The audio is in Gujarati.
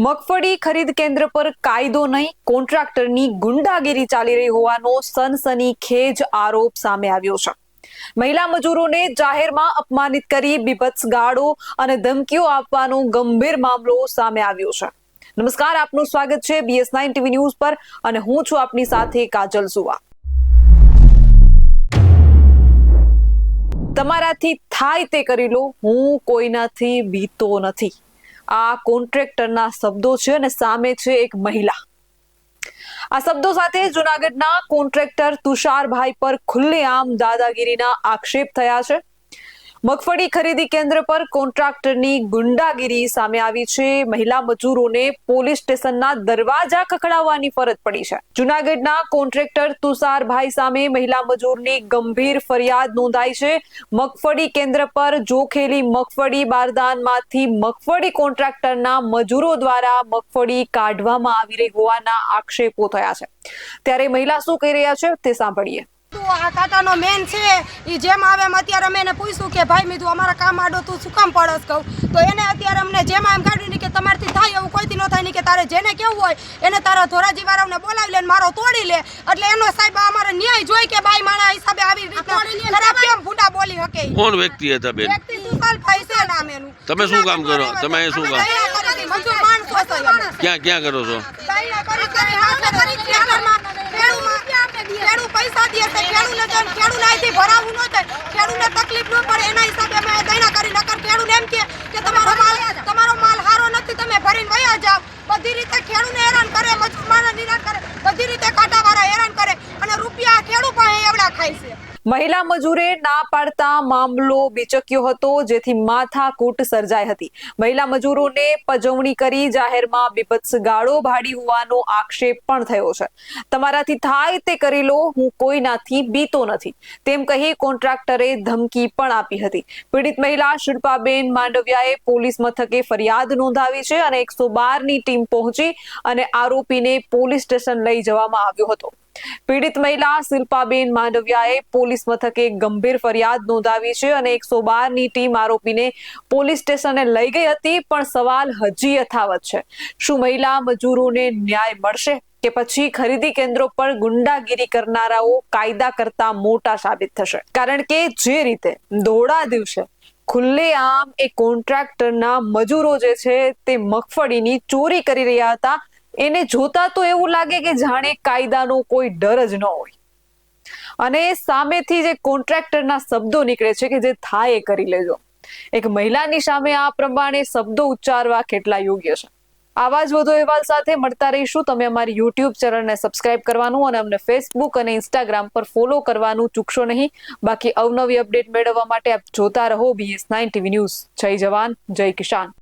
મગફળી ખરીદ કેન્દ્ર પર કાયદો નહીં, કોન્ટ્રાક્ટરની ગુંડાગીરી ચાલી રહી હોવાનો સનસનીખેજ આરોપ સામે આવ્યો છે। મહિલા મજૂરોને જાહેરમાં અપમાનિત કરી બીભત્સ ગાળો અને ધમકીઓ આપવાનો ગંભીર મામલો સામે આવ્યો છે। નમસ્કાર, આપનું સ્વાગત છે BS9 TV ન્યૂઝ પર અને હું છું આપની સાથે કાજલ સુવા। તમારાથી થાય તે કરી લો, હું કોઈનાથી બીતો નથી, આ કોન્ટ્રાક્ટરના શબ્દો છે અને સામે છે એક મહિલા। આ શબ્દો સાથે જૂનાગઢના કોન્ટ્રાક્ટર તુષારભાઈ પર ખુલ્લેઆમ દાદાગીરીના આક્ષેપ થયા છે। મગફળી ખરીદી કેન્દ્ર પર કોન્ટ્રાક્ટરની ગુંડાગીરી સામે આવી છે। મહિલા મજૂરોને પોલીસ સ્ટેશનના દરવાજા ખખડાવવાની ફરજ પડી છે। જૂનાગઢના કોન્ટ્રાક્ટર તુષારભાઈ સામે મહિલા મજૂરની ગંભીર ફરિયાદ નોંધાઈ છે। મગફળી કેન્દ્ર પર જોખેલી મગફળી બારદાનમાંથી મગફળી કોન્ટ્રાક્ટરના મજૂરો દ્વારા મગફળી કાઢવામાં આવી રહી હોવાના આક્ષેપો થયા છે। ત્યારે મહિલા શું કહી રહ્યા છે તે સાંભળીએ। આ કાકાનો મેન છે ઈ જેમ આવે એમ અત્યારે અમે એને પૂછ્યું કે ભાઈ મીધું અમારા કામ આડો તું શું કામ પડસ કહું તો એને અત્યારે અમને જેમ એમ કાઢ્યું નહીં કે તમારથી થાય એવું કોઈથી ન થાય નહીં કે તારે જેને કેવું હોય એને તારા ધોરાજી વાળાને બોલાવી લે મારો તોડી લે એટલે એનો સાહેબ અમારે ન્યાય જોઈ કે ભાઈ માણા હિસાબે આવી રીતના ખરાબ કેમ ભૂંડા બોલી શકે। કોણ વ્યક્તિ હતા બેન? વ્યક્તિ તુષારભાઈ છે નામ એનું। તમે શું કામ કરો? તમે શું કામ? મજૂર માણસો છો અમે। ક્યાં કરો છો? ખેડૂ પૈસા દે છે, ખેડૂને અહીંથી ભરાવું ન થાય, ખેડૂને તકલીફ ન પડે એના હિસાબે અમે દૈણા કરી નકર ખેડૂને એમ કે તમારો માલ સારો નથી, તમે ભરીને વયા જાવ। બધી રીતે ખેડૂને હેરાન કરે, મજૂરને નિરાશ કરે, બધી રીતે કાંટાવાળા હેરાન કરે અને રૂપિયા ખેડૂ પાસે એવડા ખાય છે। મહિલા મજૂરે ના પાડતા મામલો બીચક્યો હતો, જેથી માથાકૂટ સર્જાઈ હતી। મહિલા મજૂરોને પજવણી કરી જાહેરમાં બીભત્સ ગાળો ભાડી હોવાનો આક્ષેપ પણ થયો છે। તમારાથી થાય તે કરી લો, હું કોઈનાથી બીતો નથી, તેમ કહી કોન્ટ્રાક્ટરે ધમકી પણ આપી હતી। પીડિત મહિલા શિલ્પાબેન માંડવિયાએ પોલીસ મથકે ફરિયાદ નોંધાવી છે અને 112ની ટીમ પહોંચી અને આરોપીને પોલીસ સ્ટેશન લઈ જવામાં આવ્યો હતો। પીડિત મહિલા શિલ્પાબેન માંડવિયાએ પોલીસ મથકે ગંભીર ફરિયાદ નોંધાવી છે અને 112ની ટીમ આરોપીને પોલીસ સ્ટેશને લઈ ગઈ હતી, પણ સવાલ હજી યથાવત છે, શું મહિલા મજૂરોને ન્યાય મળશે કે પછી ખરીદી કેન્દ્રો પર ગુંડાગીરી કરનારાઓ કાયદા કરતા મોટા સાબિત થશે? કારણ કે જે રીતે દોડા દિવસે ખુલ્લેઆમ એ કોન્ટ્રાક્ટરના મજૂરો જે છે તે મગફળીની ચોરી કરી રહ્યા હતા, એને જોતા તો એવું લાગે કે જાણે કાયદાનો કોઈ ડર જ ન હોય। અને સામેથી જે કોન્ટ્રાક્ટરના શબ્દો નીકળે છે કે જે થાય એ કરી લેજો, એક મહિલાની સામે આ પ્રમાણે શબ્દો ઉચ્ચારવા કેટલા યોગ્ય છે? આવા જ વધુ અહેવાલ સાથે મળતા રહીશું। તમે અમારી YouTube ચેનલને સબસ્ક્રાઇબ કરવાનું અને અમને Facebook અને Instagram પર ફોલો કરવાનું ચૂકશો નહીં। બાકી અવનવી અપડેટ મેળવવા માટે આપ જોતા રહો BS9 TV ન્યૂઝ। જય જવાન, જય કિસાન।